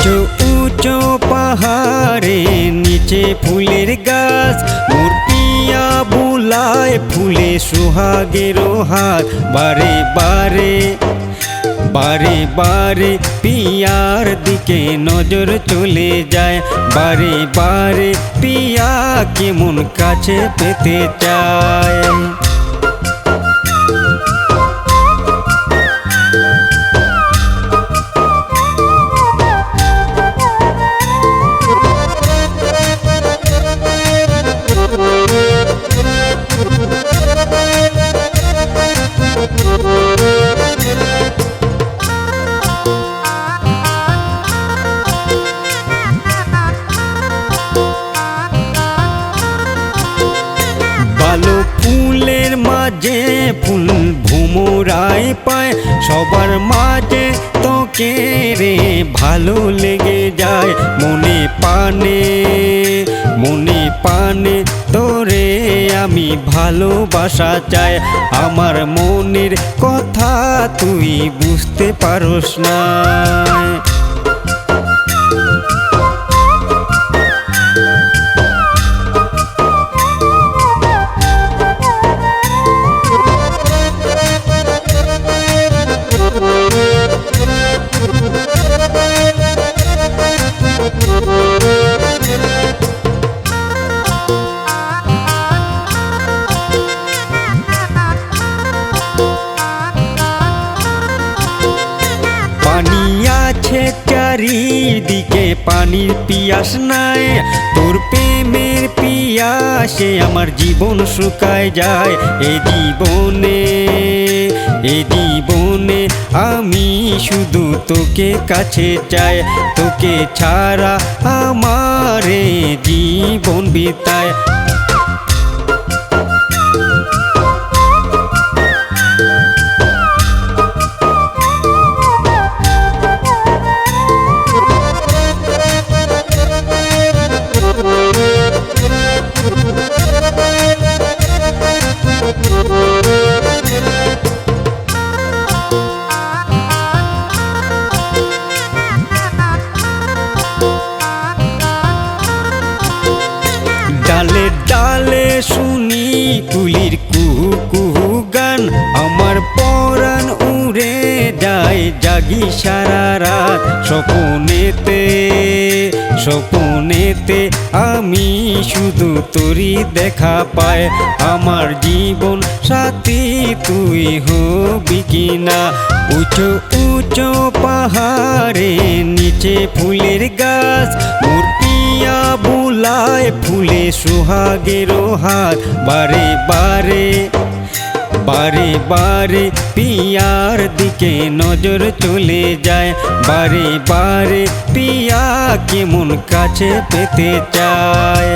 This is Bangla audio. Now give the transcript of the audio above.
উঁচু উঁচু পাহাড়ে নিচে ফুলের গাছ, মোর পিয়া বুলায় ফুলে সোহাগের হাত। বারে বারে বারে বারে পিয়ার দিকে নজর চলে যায়, বারে বারে পিয়া কেমন কাছে পেতে চায়। ভালো ফুলের মাঝে ফুল ভুমরাই পায়, সবার মাঝে তোকে রে ভালো লেগে যায়। মনে পানে তোরে আমি ভালোবাসা চাই, আমার মনের কথা তুই বুঝতে পারস না। পানি আছে চারিদিকে, পানির পিয়াস নাই, তোর প্রেমের পিয়াসে আমার জীবন শুকায় যায়। এ জীবনে আমি শুধু তোকে কাছে চাই, তোকে ছাড়া আমার জীবন বিতায়। ডালে ডালে শুনি কুলির কুহু কুহু গান, আমার পরাণ উড়ে যায় জাগি সারা রাত। স্বপ্নেতে আমি শুধু তোরই দেখা পাই, আমার জীবন সাথী তুই হবি কিনা। উঁচু উঁচু পাহাড়ে নিচে ফুলের গাছ, মোর পিয়া বুলায় ফুলে সোহাগের হাত। বারে বারে পিয়ার দিকে নজর চলে যায়, বারে বারে পিয়া কেমন কাছে পেতে চায়।